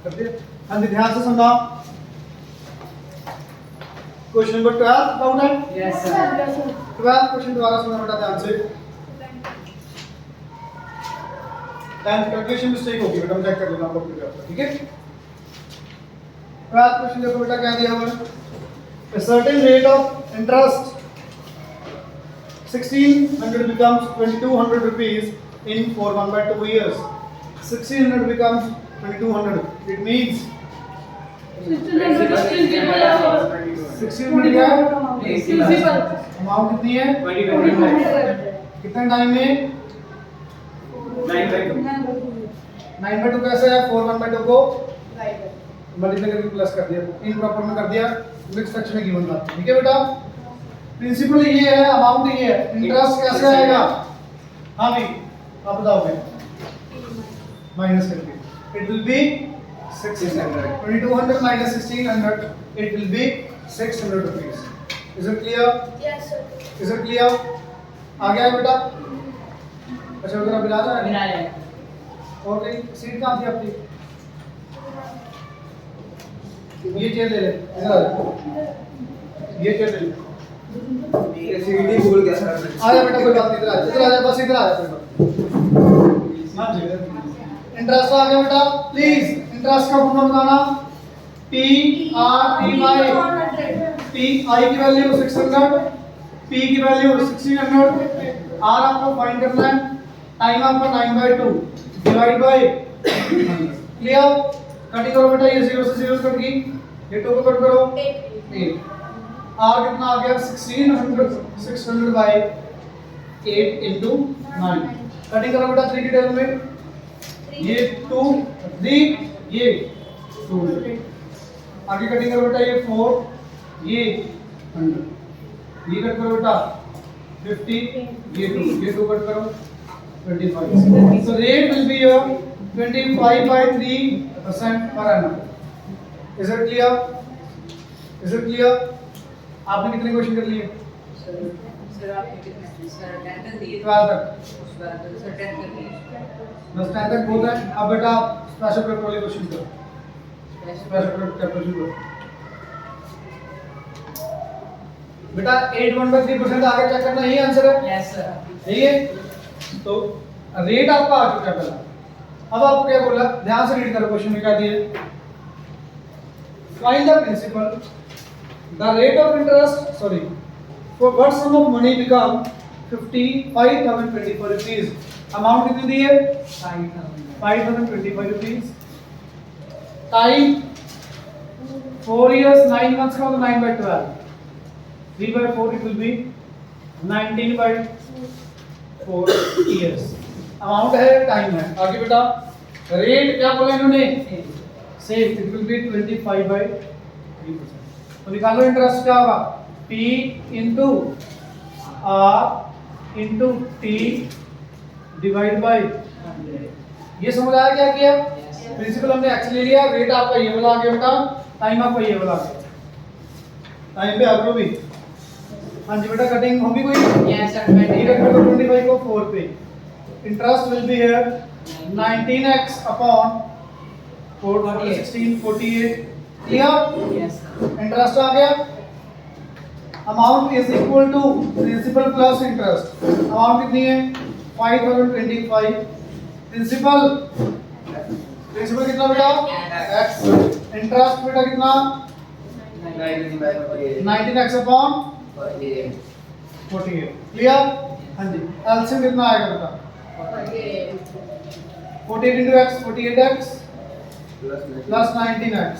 कर दिया। हाँ जी, ध्यान से सुनना। क्वेश्चन नंबर 12 डाउट है? Yes sir. 12 क्वेश्चन दोबारा सुनना बेटा ध्यान से। 10th कैलकुलेशन मिस्टेक होगी बेटा, मैं चेक कर लेना आपको पूरे आपका, ठीक है? 12 क्वेश्चन देखो बेटा क्या दिया हुआ है। A certain rate of interest 1600 becomes 2200 rupees in for 1/2 years. 1600 becomes 2200. It means 1600 क्या है? अमाउंट कितनी है? 2200। कितने टाइम में? 9/2। 9/2 कैसे है? 4 1/2 को मल्टीप्लाई करके प्लस कर दिया, इन प्रॉपर में कर दिया, मिक्स सेक्शन में गिवन था, ठीक है बेटा? प्रिंसिपल ये है, अमाउंट ये है, इंटरेस्ट कैसे आएगा? हाँ भाई आप बताओगे माइनस करके। It will be 600, 2200 minus 1600, it will be 600 rupees. Is it clear? Yes, sir. Is it clear? आ गया है बेटा? अच्छा उधर बिला रहा है? बिना है। और कहीं सीट कहाँ थी आपकी? ये चेयर ले ले, इधर आ जा। ये चेयर ले ले। ये सीढ़ी भूल गया सर। आ जा बेटा, कोई बात नहीं, इधर आ जा, इधर आ जा, बस इधर आ जा कोई बात। हाँ जी, इंटरेस्ट आ गया बेटा, प्लीज इंटरेस्ट का फॉर्मूला बताना। P R T Y। P I की वैल्यू 600, P की वैल्यू 1600, R आपको फाइंड करना है, टाइम आपका 9/2 डिवाइड बाय, क्लियर? कटिंग करो बेटा, ये 0 से 0 कट गई, ये 2 को कट करो 8। R कितना आ गया? 600 बाय 8 into 9। कटिंग करो बेटा 3 की टेबल में, ये 2 3, ये 2, आगे कटिंग करो बेटा, ये 4, ये 100, ये कट करो बेटा 50, ये 2 कट करो 25। So rate will be your 25/3% per annum. Is it clear? Is it clear? आपने कितने क्वेश्चन कर लिए? सर आपने कितने सर 10 तक दिए? 12 तक। उस बार तो सर 10 तक दिए। बस 10 तक बहुत है। अब बेटा स्पेशल पेपर वाले क्वेश्चन करो, स्पेशल पेपर क्वेश्चन करो बेटा। 81/3% आगे चेक करना, यही आंसर है, यस सर। यही है। तो रेट आपका आ चुका है पहला। अब आपको क्या बोला, ध्यान से रीड करो, क्वेश्चन में क्या दिया? Find the principal, the rate of interest, sorry, for what sum of money become 55,024 rupees. Amount कितनी दी है? 5,025 रुपीस। टाइम 4 years 9 months का, तो 9/12, 3/4 it will be 19/4 years। Amount है, टाइम है। आगे बेटा रेट क्या बोला इन्होंने? Same, it will be 25/3%। तो निकालो इंटरेस्ट क्या होगा? P into R into T divide bye 100। ये समझ आया क्या किया? प्रिंसिपल हमने एक्स ले लिया, रेट आपका ये वाला आ गया बेटा, टाइम आपका ये वाला आ गया। टाइम पे आप लोग भी, हाँ जी बेटा, कटिंग होगी कोई? Yes sir. 25 को 4 पे, interest will be here 19x upon 4 16 48। Clear? Yes sir. Interest आ गया। Amount is equal to principal plus interest. Amount कितनी है? 5025। प्रिंसिपल कितना बेटा? x। इंटरेस्ट बेटा कितना? 19x upon 48। क्लियर? हाँ जी, एलसीएम कितना आएगा बेटा? 48 into x, 48x plus 19x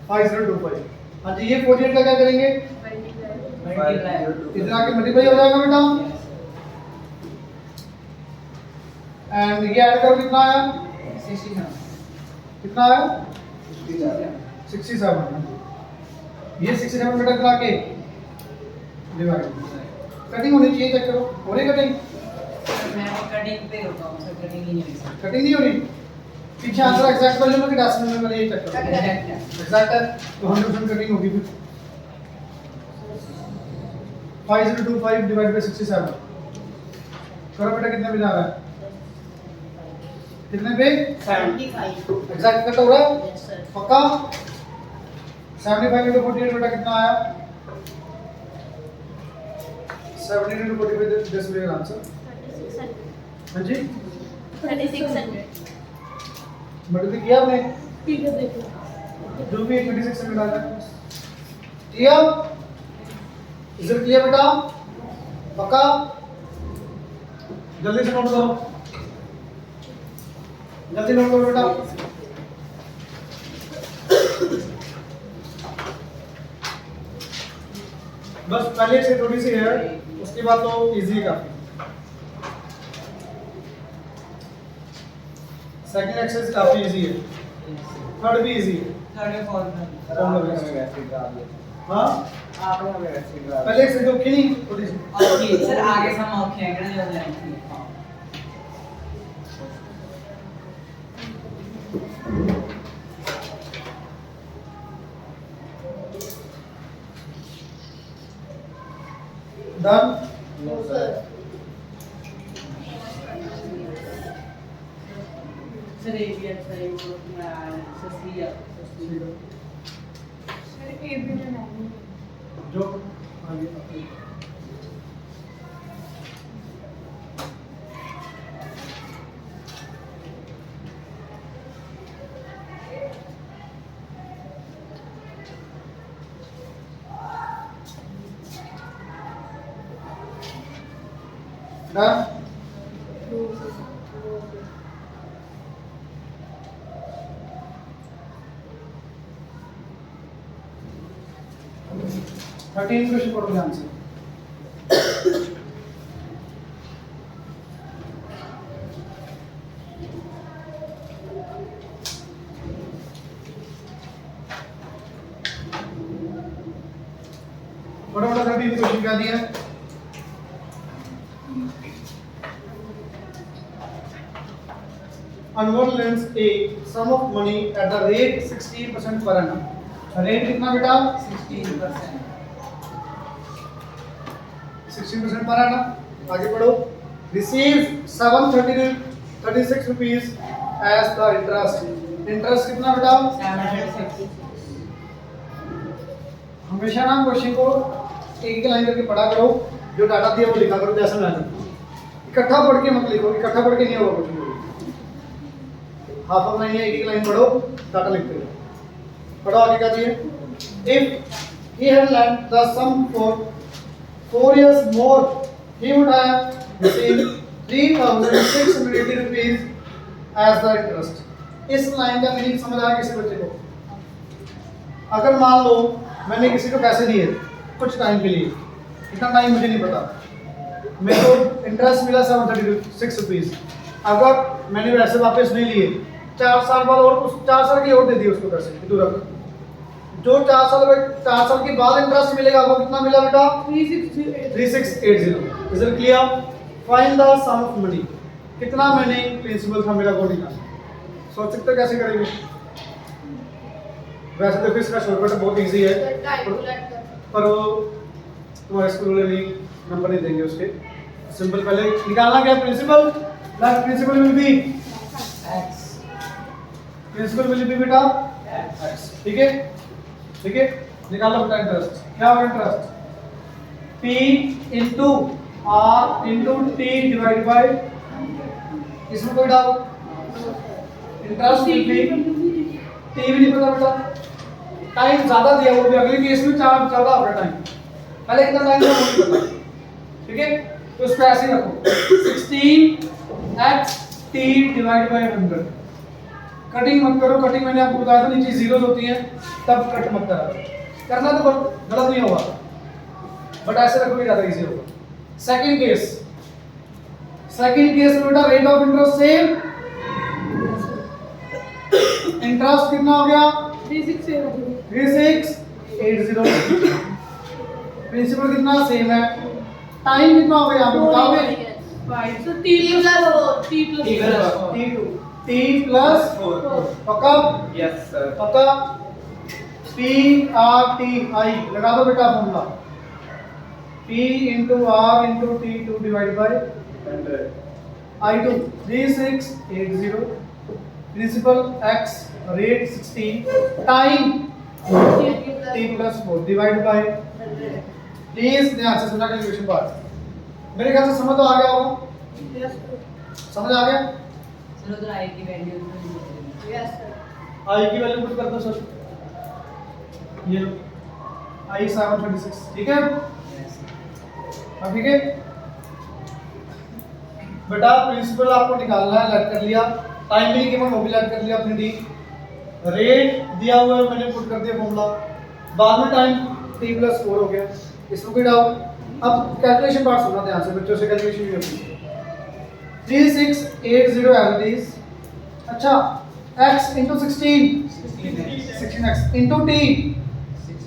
5025। हाँ जी, ये 48 का क्या करेंगे? इधर आके मल्टीप्लाई हो जाएगा बेटा, एंड ये ऐड करो, कितना आया? 67। कितना आया? 67। ये 67 बेटा करा के डिवाइड, कटिंग होनी चाहिए, चेक करो हो रही कटिंग? मैं कटिंग पे रुका हूं सर, कटिंग ही नहीं हुई सर। कटिंग नहीं हो रही? पीछे आंसर एग्जैक्ट वैल्यू में कि डेसिमल में, मैंने ये चेक करो। एग्जैक्ट है तो 100% कटिंग होगी फिर। 5025 डिवाइड बाय 67 करो बेटा, कितने में जा रहा है? कितने पे 75 एग्जैक्ट कट हो रहा है यस सर पक्का 75 into 48 बेटा कितना आया 70 into 45 दिस विल आंसर 3600 हां जी 3600 मल्टीप्लाई किया आपने ठीक है देखो जो भी 36 में डाला किया इधर किया बेटा पक्का जल्दी से नोट करो जल्दी नोट करो बेटा बस पहले से थोड़ी सी है उसके बाद तो इजी है काफी सेकंड एक्सरसाइज काफी इजी है थर्ड भी इजी है थर्ड फोर्थ हाँ आपने हमें वैसे करा पहले से जो की नहीं थोड़ी सी ओके सर आगे से हम ओके हैं जो जाएंगे done no sir sir A B अच्छा है वो सस्तिया सर ए भी में नहीं जो आगे अपने डन 13 क्वेश्चन पढ़ो ध्यान से पढ़ो बेटा 13 क्वेश्चन क्या दिया है on one lends a sum of money at the rate 16% per annum. Rate कितना बेटा 16% 16% पर annum. आगे पढ़ो. Receives 736 rupees as the interest. Interest कितना बेटा 760 हमेशा ना क्वेश्चन को एक लाइन करके पढ़ा करो जो डाटा दिया वो लिखा करो जैसा मैं इकट्ठा पढ़ के मत लिखो इकट्ठा पढ़ के नहीं होगा क्वेश्चन हाफ ऑफ लाइन एक लाइन पढ़ो डाटा लिखते रहो पढ़ो आगे क्या दिए if he had lent the sum for 4 years more he would have received 3680 rupees as the interest इस लाइन का मीनिंग समझ आया किसी बच्चे को अगर मान लो मैंने किसी को पैसे दिए कुछ टाइम के लिए कितना टाइम मुझे नहीं पता मेरे को इंटरेस्ट मिला 736 रुपीज अगर मैंने पैसे वापस नहीं लिए 4 साल बाद और उस 4 साल की और दे दिए उसको पैसे कि तू रख जो 4 साल के बाद इंटरेस्ट मिलेगा वो कितना मिला बेटा 3680 is it clear find the sum of money कितना मैंने प्रिंसिपल था मेरा वो निकालना सोच सकते हो कैसे करेंगे वैसे देखो इसका शॉर्टकट बहुत इजी है पर वो तुम्हारे स्कूल वाले नहीं नंबर नहीं देंगे उसके सिंपल पहले निकालना क्या principal that principal will be x principal will be बेटा x ठीक है निकालो बेटा इंटरेस्ट क्या होगा interest p into r into t divide by इसमें कोई doubt interest will be t भी नहीं पता बेटा टाइम ज्यादा दिया वो भी अगले केस में 14 होगा टाइम पहले कितना टाइम था वो नहीं पता ठीक है तो इसको ऐसे ही रखो 16x t divide bye 100 cutting मत करो कटिंग मैंने आपको बताया था नीचे जीरोस होती हैं तब कट मत करना तो गलत नहीं होगा बट ऐसे रखोगे ज्यादा इजी होगा सेकंड केस में बेटा rate of interest same interest कितना हो गया 3680 प्रिंसिपल कितना सेम है टाइम कितना हो गया आप बताओगे t plus 4 पक्का यस सर पक्का p r t i लगा दो बेटा formula p into r into t 2 divided by 100 I2 3680 principal x rate 16 time t plus 4 divide by please ध्यान से सुनना कैलकुलेशन पार्ट मेरे ख्याल से समझ तो आ गया होगा समझ आ गया चलो तो आई की वैल्यू यस सर i की वैल्यू पुट कर दो सर ये लो i 736 ठीक है अब ठीक है बेटा प्रिंसिपल आपको निकालना है लेट कर लिया टाइम भी गिवन वो भी लेट कर लिया अपनी डी रेट दिया हुआ है मैंने पुट कर दिया फॉर्मूला बाद में टाइम t + 4 हो गया इसमें कोई डाउट अब कैलकुलेशन पार्ट सुनना ध्यान से बच्चों से कैलकुलेशन भी होती है 3680 एवरेज अच्छा x into 16x into t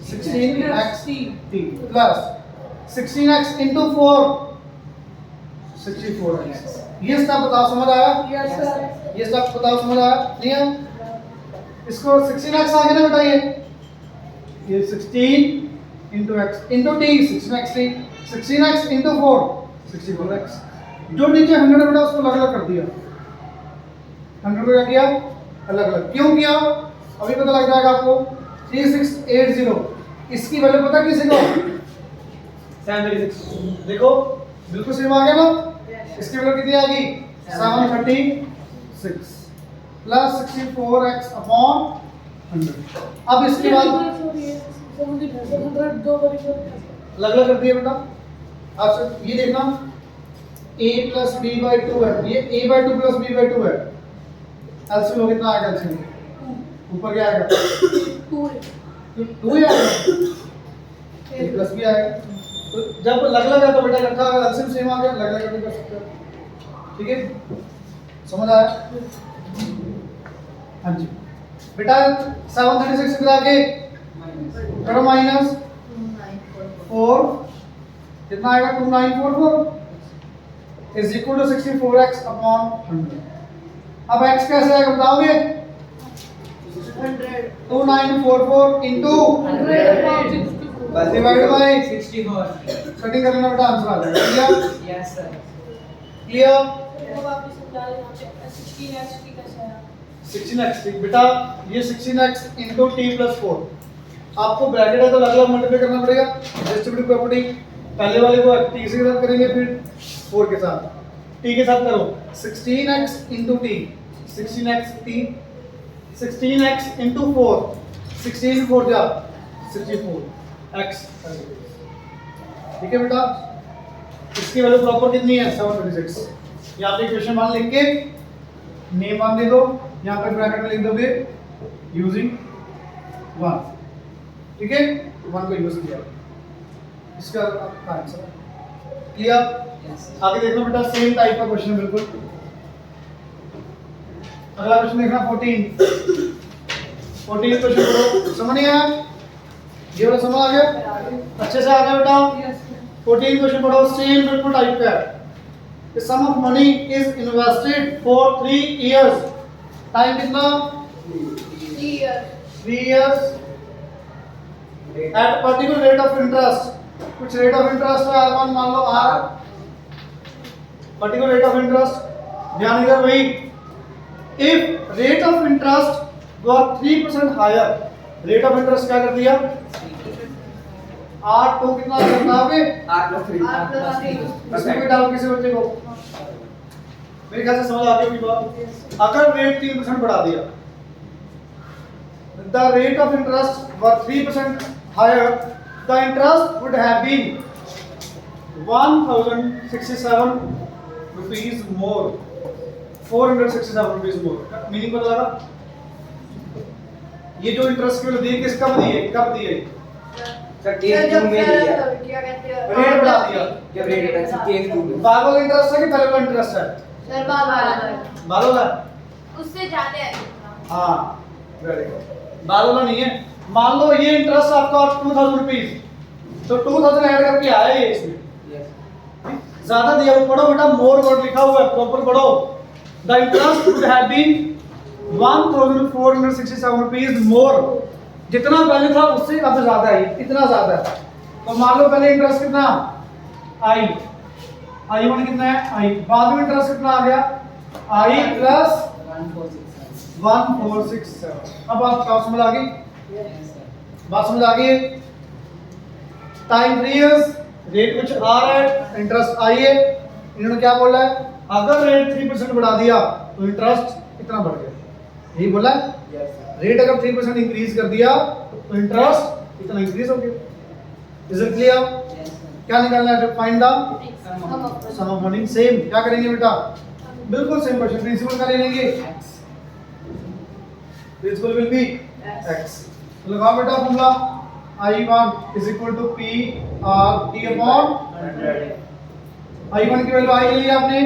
16x t plus 16x into 4 64x ये स्टेप बताओ समझ आया यस सर ये स्टेप बताओ समझ आया नहीं है इसको 16x आगे ना बताइए ये 16 into x into t 16x t 16x into 4 64x जो नीचे 100 बेटा उसको अलग अलग कर दिया 100 को क्या किया अलग अलग क्यों किया अभी पता लग जाएगा आपको 3680 इसकी वैल्यू पता किसी को 736 देखो बिल्कुल सेम आ गया ना इसकी वैल्यू कितनी आ गई 736 प्लस 64x अपॉन 100 अब इसके बाद अलग अलग कर दिया बेटा अब ये देखना a plus b by 2 है ये a by 2 plus b by 2 है एलसीएम कितना आएगा एलसीएम ऊपर क्या आएगा 2 ही आएगा a plus b आएगा तो जब अलग अलग है तो बेटा इकट्ठा अगर एलसीएम सेम आ गया अलग अलग भी कर सकते हो ठीक है समझ आया हाँ जी बेटा 736 के आगे करो माइनस 4 कितना आएगा 2944 is equal to 64x upon 100 अब x कैसे आएगा बताओगे 2944 into 100 divided by 64 कटिंग कर लेना बेटा आंसर आ जाएगा क्लियर यस सर क्लियर वो वापस समझा रहे हैं 16x की कैसे आया 16x ठीक बेटा ये 16x into t plus 4 आपको ब्रैकेट है तो अलग अलग मल्टीप्लाई करना पड़ेगा डिस्ट्रीब्यूटिव प्रॉपर्टी पहले वाले को t से के साथ करेंगे फिर 4 के साथ t के साथ करो 16x into t 16x t 16x into 4 16 4 जा 64 x ठीक है बेटा इसकी वैल्यू प्रॉपर कितनी है 726 यहाँ पे इक्वेशन मान लिख के नेम मान दे दो यहाँ पे ब्रैकेट में लिख दोगे यूजिंग 1 ठीक है 1 को यूज किया इसका आंसर क्लियर आगे देखो बेटा सेम टाइप का क्वेश्चन बिल्कुल अगला क्वेश्चन देखना 14 क्वेश्चन करो समझ नहीं आया ये वाला समझ आ गया अच्छे से आ गया बेटा 14 क्वेश्चन पढ़ो सेम बिल्कुल टाइप का है the sum of money is invested for 3 years time कितना 3 years at particular rate of interest कुछ रेट ऑफ इंटरेस्ट है R1 मान लो R particular rate of interest ध्यान इधर वही if rate of interest was 3% higher rate of interest क्या कर दिया R2 कितना करना है इसमें कोई डाउट किसी बच्चे को मेरे ख्याल से समझ आ गई होगी बात अगर रेट 3% बढ़ा दिया the rate of interest was 3% higher the interest would have been 1067 rupees more 467 rupees more meaning पता लगा ये जो इंटरेस्ट की दी किसका दी है कब दी है सर केस 2 में दिया क्या कहते हैं रेट बढ़ा दिया जब रेट है केस 2 में बाद वाला इंटरेस्ट है कि पहले वाला इंटरेस्ट है सर बाद वाला बाद वाला उससे ज्यादा है हाँ वेरी गुड बाद वाला नहीं है मान लो ये इंटरेस्ट आपका 2000 रुपीस तो 2000 ऐड करके आया ये इसमें ज्यादा दिया वो पढ़ो बेटा मोर वर्ड लिखा हुआ है प्रॉपर पढ़ो the interest would have been 1467 rupees more जितना पहले था उससे अब ज्यादा है इतना ज्यादा है तो मान लो पहले इंटरेस्ट कितना आई I1 कितना है I, बाद में इंटरेस्ट कितना आ गया I प्लस 1467। अब आप बात समझ आ गई, बात समझ आ गई। टाइम 3 इयर्स, रेट कुछ आ रहा है, इंटरेस्ट आई है। इन्होंने क्या बोला है, अगर रेट 3% बढ़ा दिया तो इंटरेस्ट इतना बढ़ गया, यही बोला है। Yes, sir. रेट अगर 3% इंक्रीज कर दिया तो इंटरेस्ट इतना इंक्रीज हो गया। Is it clear? क्या निकालना है? Find the sum of money. Same क्या करेंगे बेटा, बिल्कुल सेम क्वेश्चन, प्रिंसिपल का ले लेंगे। Principal will be x। तो लगाओ बेटा formula, I1 is equal to P R T upon 100 I1 की वैल्यू I ले लिया आपने,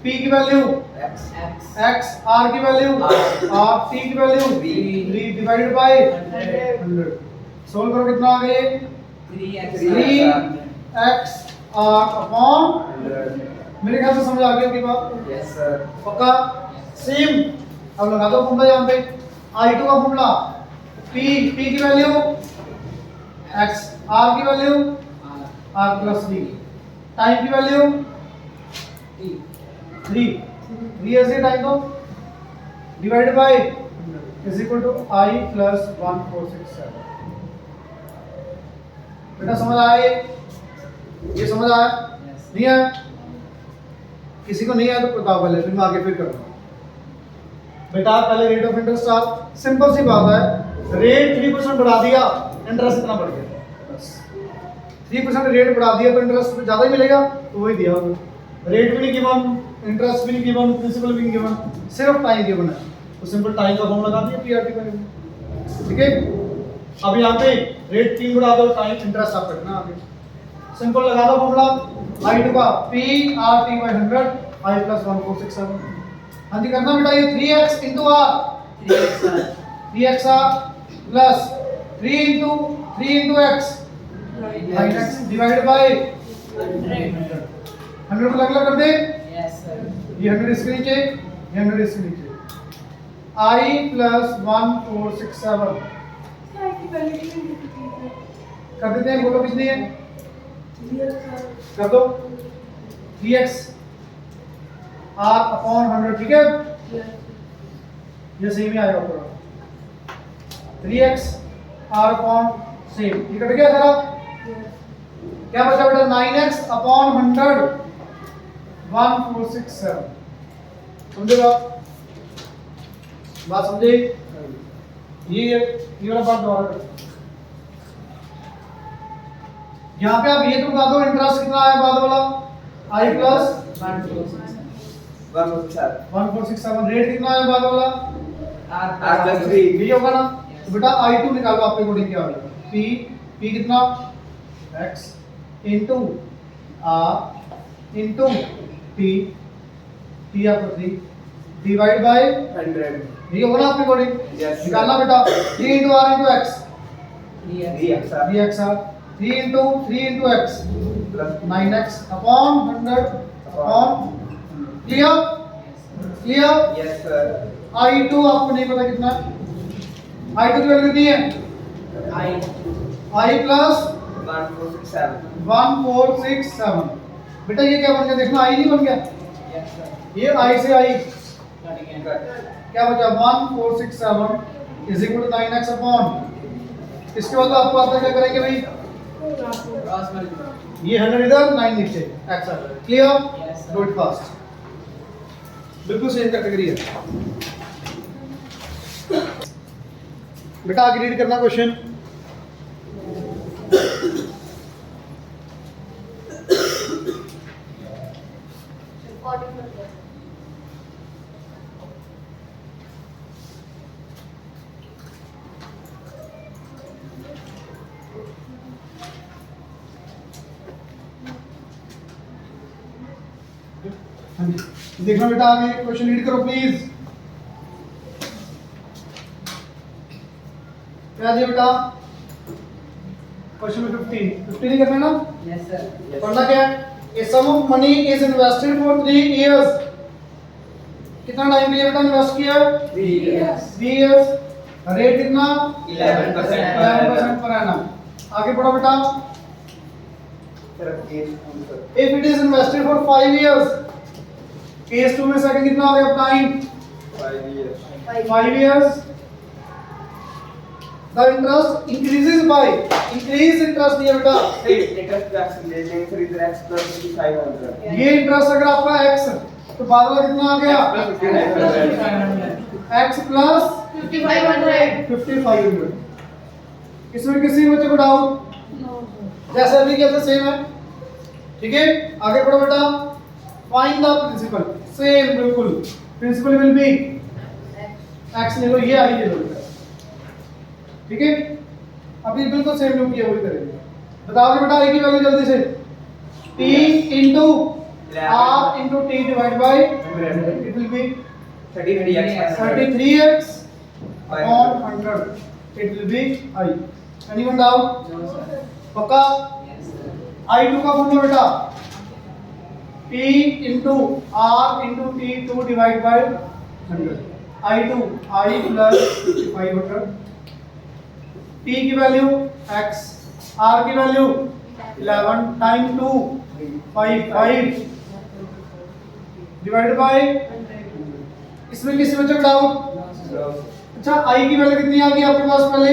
P की वैल्यू x x, R की वैल्यू R, T की वैल्यू 3 डिवाइडेड बाय 100। सोल्व करो कितना आ गए 3x R अपॉन 100। मेरे ख्याल से समझ आ गई आपकी बात, Yes, sir. पक्का? सेम अब लगा दो फॉर्मूला यहाँ पे, I2 का फॉर्मूला P की वैल्यू x, R की वैल्यू R प्लस 3, टाइम की वैल्यू 3 ऐसे टाइम को divided by is equal to I plus 1467। बेटा समझ आया ये समझ आया? नहीं आया? किसी को नहीं आया तो बताओ पहले, फिर मैं आगे फिर करूँगा। बेटा पहले रेट ऑफ इंटरेस्ट आप, सिंपल सी बात है, रेट 3% बढ़ा दिया इंटरेस्ट इतना बढ़ गया, बस 3% रेट बढ़ा दिया तो इंटरेस्ट ज़्यादा ही मिलेगा, तो वही दिया होगा। रेट भी नहीं गिवन, इंटरेस्ट भी नहीं गिवन, प्रिंसिपल भी नहीं गिवन, सिर्फ टाइम गिवन है, तो सिंपल टाइम का फॉर्मूला लगा दिया PRT का। ठीक है, अब यहाँ पे रेट 3 बढ़ा दो, टाइम इंटरेस्ट आप रखना आगे, सिंपल लगा दो फॉर्मूला I2 का PRT by 100 I प्लस 1467। हाँ जी करना बेटा, ये 3x into R 3xr plus 3 into x 9x divided by 100 को अलग कर दे, ये 100 इसके नीचे, ये 100 इसके नीचे, I प्लस 1467 कर देते हैं। बोलो कितनी है, कर दो 3x R अपॉन 100। ठीक है, ये सेम ही आएगा पूरा, 3x R अपॉन सेम, ये कट गया सारा, क्या बचा बेटा 9x अपॉन 100 1467। समझे बात समझे? ये वाला बात दोबारा करो। यहाँ पे आप ये तो बता दो इंटरेस्ट कितना आया बाद वाला, I प्लस 1467, रेट कितना आया बाद वाला R plus 3। यही होगा ना। तो बेटा I2 निकालो आपके अकॉर्डिंग क्या होगा, P कितना x into R into T आपका 3 डिवाइड बाय 100। यही होगा ना आपके अकॉर्डिंग। Yes, निकालना बेटा 3 into R into x 3x 3 into x plus 9x upon 100 upon, clear? Yes, sir. I2 आपको नहीं पता कितना, I2 की वैल्यू कितनी है I प्लस 1467। बेटा ये क्या बन गया देखना, I नहीं बन गया, ये I से I क्या बचा 1467 is equal to 9x upon, इसके बाद आपको आता क्या करेंगे भाई, ये 100 इधर 9 नीचे x आ जाएगा। क्लियर? डू इट फास्ट, बिल्कुल सेम कैटेगरी है। बेटा आगे रीड करना क्वेश्चन, हाँ जी देखना बेटा आगे क्वेश्चन रीड करो प्लीज। क्या दिया बेटा क्वेश्चन में 15 ही करना है ना। पढ़ना क्या है, a sum of money is invested for 3 years, कितना टाइम के लिए बेटा इन्वेस्ट किया, 3 इयर्स, रेट कितना 11% पर एनम। आगे पढ़ो बेटा, sir case 2 sir If it is invested for 5 years, case 2 में सेकंड कितना हो गया time 5 years 5 years. The interest increases by increase interest दिया बेटा interest tax relating sir is x plus 5500 ये इंटरेस्ट अगर आपका x तो बाद वाला कितना आ गया x प्लस 5500. इसमें किसी बच्चे को डाउट जैसे अभी कैसे सेम है ठीक है आगे बढ़ो बेटा फाइंड द प्रिंसिपल सेम बिल्कुल प्रिंसिपल विल बी x ले लो ये आई ले लो बेटा ठीक है अभी बिल्कुल सेम जो किया वही करेंगे बताओगे बेटा a की वैल्यू जल्दी से t into r into t divided by it will be 33x upon 100 it will be I anyone doubt पक्का I2 का फॉर्मूला बेटा P into R into T2 divided by 100 I2 I plus 500 P की value x R की value 11 time 2 5 divided by इसमें किसी बच्चे को doubt अच्छा I की वैल्यू कितनी आ गई आपके पास पहले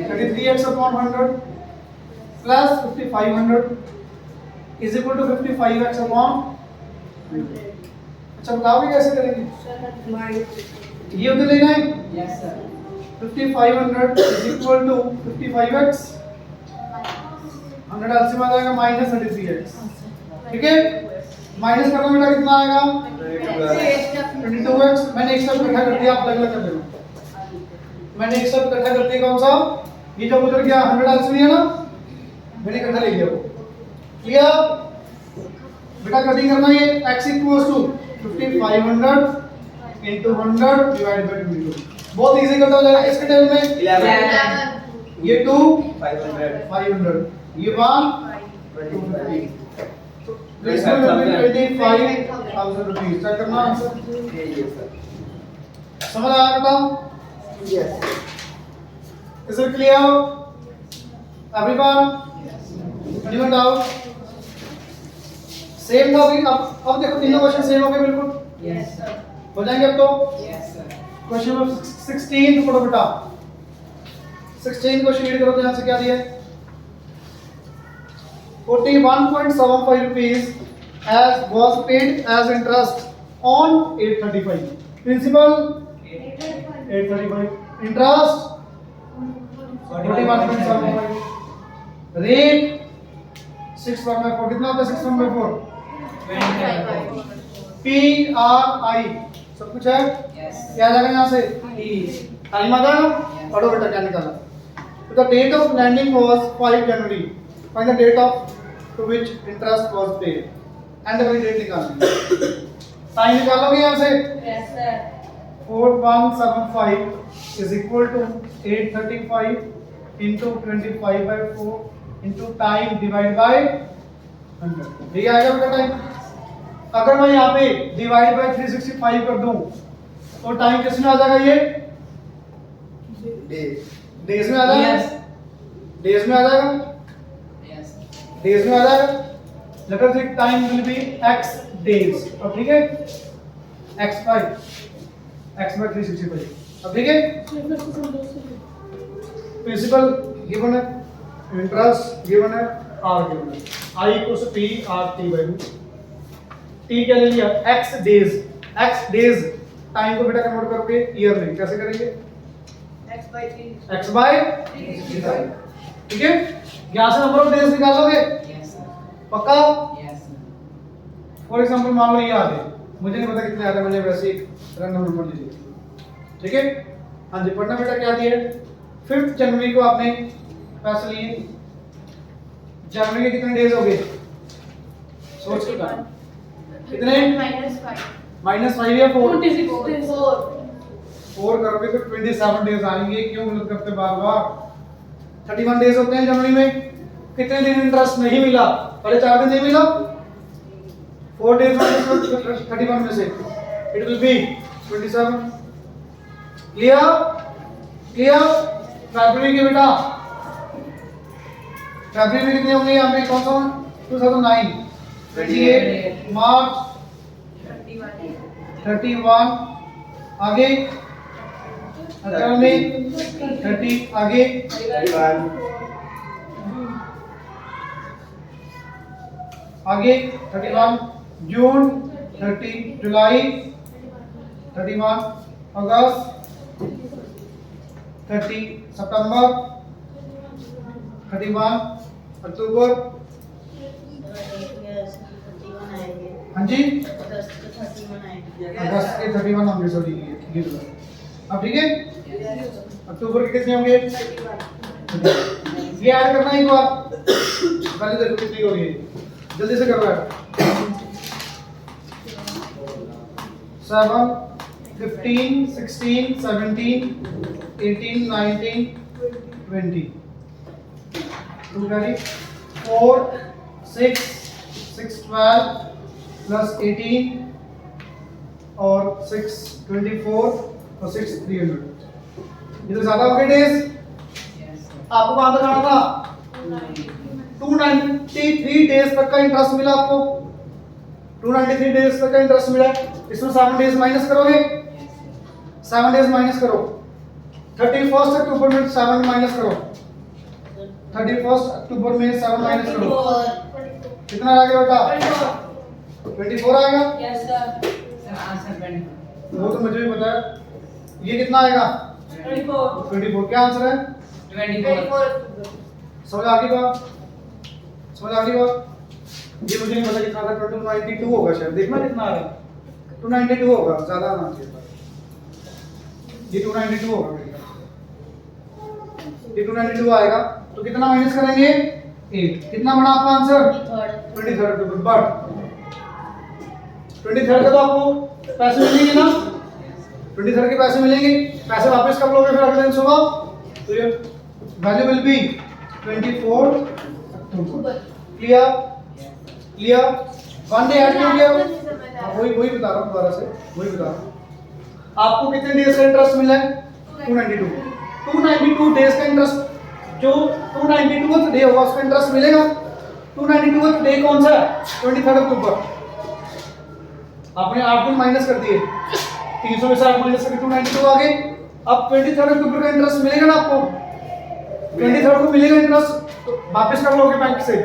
33x upon 100 plus 5500 is equal to 55x upon 100. अच्छा बताओगे कैसे करेंगे ये उधर लेना है yes sir 5500 is equal to 55x 100 LCM आ जाएगा माइनस 33x ठीक है माइनस करना बेटा कितना आएगा 22x मैंने एक साथ इकट्ठा कर दिया आप अलग अलग कर देना मैंने एक साथ इकट्ठा कर दिया कौन सा ये जब उधर गया 100 एलसीएम है ना मैंने इकट्ठा ले लिया वो क्लियर बेटा कटिंग करना ये x equals to 5500 into 100 divided by 22 बहुत इजी करता हो जाएगा इसके टेबल में 11 ये 2 500 500 ये 1 250 तो this will be 25,000 rupees check करना आंसर ये सर समझ आया बेटा yes is it clear everyone anyone doubt same था अभी अब देखो तीनों क्वेश्चन सेम हो गए बिल्कुल यस सर हो जाएंगे अब तो यस सर क्वेश्चन नंबर 16 पढ़ो बेटा 16 क्वेश्चन रीड करो तो यहां से क्या दिया है 41.75 rupees as was paid as interest on 835 principal 835 interest 41.75 rate 6.4 कितना होता है 6.4 P R I सब कुछ है यस क्या आ जाएगा यहाँ से प्लीज टाइम आ जाएगा पढ़ो बेटा क्या निकाला तो the date of lending was 5 January find the date of to which interest was paid and the date निकालनी टाइम निकालोगे यहाँ से yes sir 4175 is equal to 835 into 25 by 4 into time divided by 100 ये आएगा बेटा टाइम अगर मैं यहाँ पे डिवाइड बाय 365 कर दूं तो टाइम किस में आ जाएगा ये डेज में आ जाएगा यस डेज में आ जाएगा यस डेज में आ जाएगा let us take time will be x days अब ठीक है x by 365 अब ठीक है प्रिंसिपल गिवन है इंटरेस्ट गिवन है r गिवन है I equals to p r t by 2 t क्या ले लिया x डेज टाइम को बेटा कन्वर्ट करोगे ईयर में कैसे करेंगे x by 3 x by ठीक है यहां से नंबर ऑफ डेज निकालोगे यस सर पक्का यस फॉर एग्जांपल मान लो ये आ गए मुझे नहीं पता कितने आ रहे मुझे वैसे एक रैंडम नंबर दीजिए ठीक है हाँ जी पढ़ना बेटा क्या दिया 5 जनवरी को आपने पैसे लिए जनवरी के कितने डेज हो गए सोच के कहा कितने -5 या 4 4 करोगे तो 27 डेज आएंगे क्यों गलत करते बार-बार 31 डेज होते हैं जनवरी में कितने दिन इंटरेस्ट नहीं मिला पहले 4 दिन नहीं मिला 4 डेज माइनस 31 में से इट विल बी 27 क्लियर फरवरी के बेटा फरवरी में कितने होंगे यहाँ पे कौन सा 2009 28 मार्च 31 आगे अप्रैल में 30 आगे 31 आगे 31 जून 30 जुलाई 31 अगस्त 30 सितंबर 31 अक्टूबर हाँ जी अगस्त के 31 होंगे सॉरी ये अब ठीक है अक्टूबर के कितने होंगे ये ऐड करना है एक बार पहले देखो कितनी हो गई जल्दी से करो ऐड 7 15 16 17 18 19 20 2 carry 4 6 6 12 plus 18 और 6 24 और 6 300 ये तो ज्यादा हो गए डेज आपको कहां तक आना था 293 डेज तक का इंटरेस्ट मिला आपको 293 डेज तक का इंटरेस्ट मिला इसमें 7 डेज माइनस करोगे 7 डेज माइनस करो 31 अक्टूबर में 7 माइनस करो 31 अक्टूबर में 7 माइनस करो कितना आ गया बेटा 24 आएगा यस सर सर आंसर 24 वो तो मुझे भी पता है ये कितना आएगा 24 क्या आंसर है 24 समझ आ गई बात समझ आ गई बात ये मुझे नहीं पता कितना था 292 होगा शायद देखना कितना आ रहा है 292 होगा ज्यादा आना चाहिए ये 292 होगा मेरे ख्याल ये 292 आएगा तो कितना माइनस करेंगे 8 कितना बना आपका आंसर 23 अक्टूबर बट 23 का तो आपको पैसे मिलेंगे ना 23 के पैसे मिलेंगे पैसे वापस कब लोगे फिर अगले दिन सुबह तो ये value will be 24 October clear clear one day add कर दिया वही बता रहा हूं दोबारा से वही बता रहा हूं आपको कितने डेज का इंटरेस्ट मिला है 292 डेज का इंटरेस्ट जो 292th डे होगा उसका इंटरेस्ट मिलेगा 292th डे कौन सा है 23 अक्टूबर आपने 8 दिन माइनस कर दिए 300 में से 8 माइनस करके 292 आ गए अब 23 अक्टूबर का इंटरेस्ट मिलेगा ना आपको 23 को मिलेगा इंटरेस्ट तो वापस कब लोगे बैंक से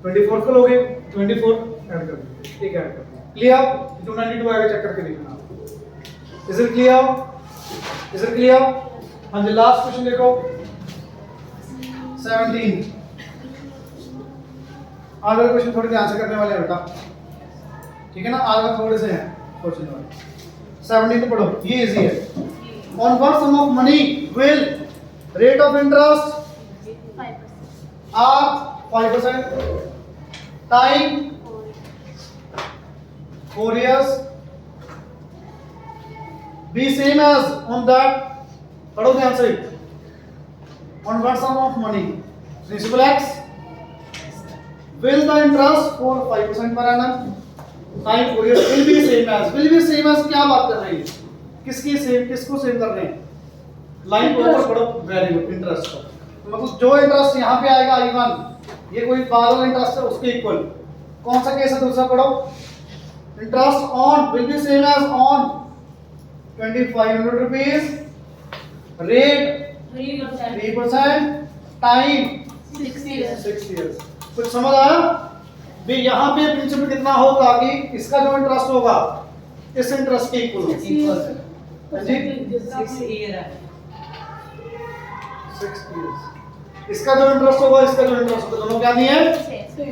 24 को लोगे 24 ऐड कर दो ठीक है ऐड कर दो क्लियर 292 आएगा चेक करके देखना इज इट क्लियर हाँ जी लास्ट क्वेश्चन देखो 17 आज वाले क्वेश्चन थोड़े ध्यान से करने वाले हैं बेटा ठीक है ना आज वाले थोड़े से हैं क्वेश्चन वाले 17 तो पढ़ो ये इजी है on what sum of money will rate of interest 5% are 5% time 4 years be same as on that पढ़ो ध्यान से on what sum of money principal x will the interest for 5% per annum time 4 years will be same as क्या बात कर रही है किसको save कर रहे हैं लाइन के ऊपर पढ़ो वैल्यू इंटरेस्ट का मतलब जो इंटरेस्ट यहाँ पे आएगा I1 ये कोई पागल इंटरेस्ट है उसके इक्वल कौन सा केस है दूसरा पढ़ो interest on will be same as on 2500 rupees rate 3% time 6 years 6 years कुछ समझ आया भी यहाँ पे प्रिंसिपल कितना होगा कि इसका जो इंटरेस्ट होगा इस इंटरेस्ट के इक्वल होगा हाँ जी 6 ईयर है 6 years इसका जो इंटरेस्ट होगा इसका जो इंटरेस्ट होगा दोनों क्या नहीं है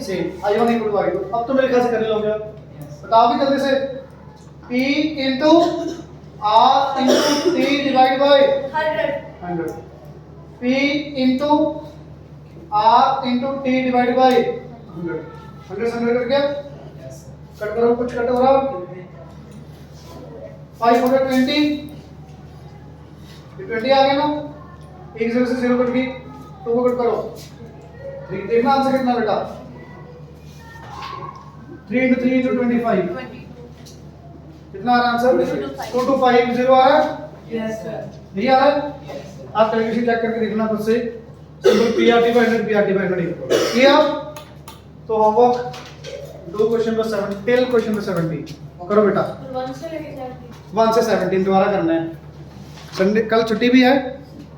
same I1 equal to I2 अब तो मेरे ख्याल से कर लोगे बताओ भी जल्दी से P into R into T divided by 100 P into R into T divided by 100 100 से 100 करके कट करो कुछ कट हो रहा 520 20 आ गया ना एक जीरो से जीरो कट गई तो वो कट करो देखना आंसर कितना बेटा 3 into 3 into 25 कितना आ रहा आंसर 2250 आ रहा है यस सर नहीं आ रहा है आप कैलकुलेशन चेक करके देखना खुद से simple PRT by 100 PRT by 100 clear. तो homework do question number 7 till question number 17 करो बेटा। फिर 1 से लेके 17 1 से 17 दोबारा करना है। संडे कल छुट्टी भी है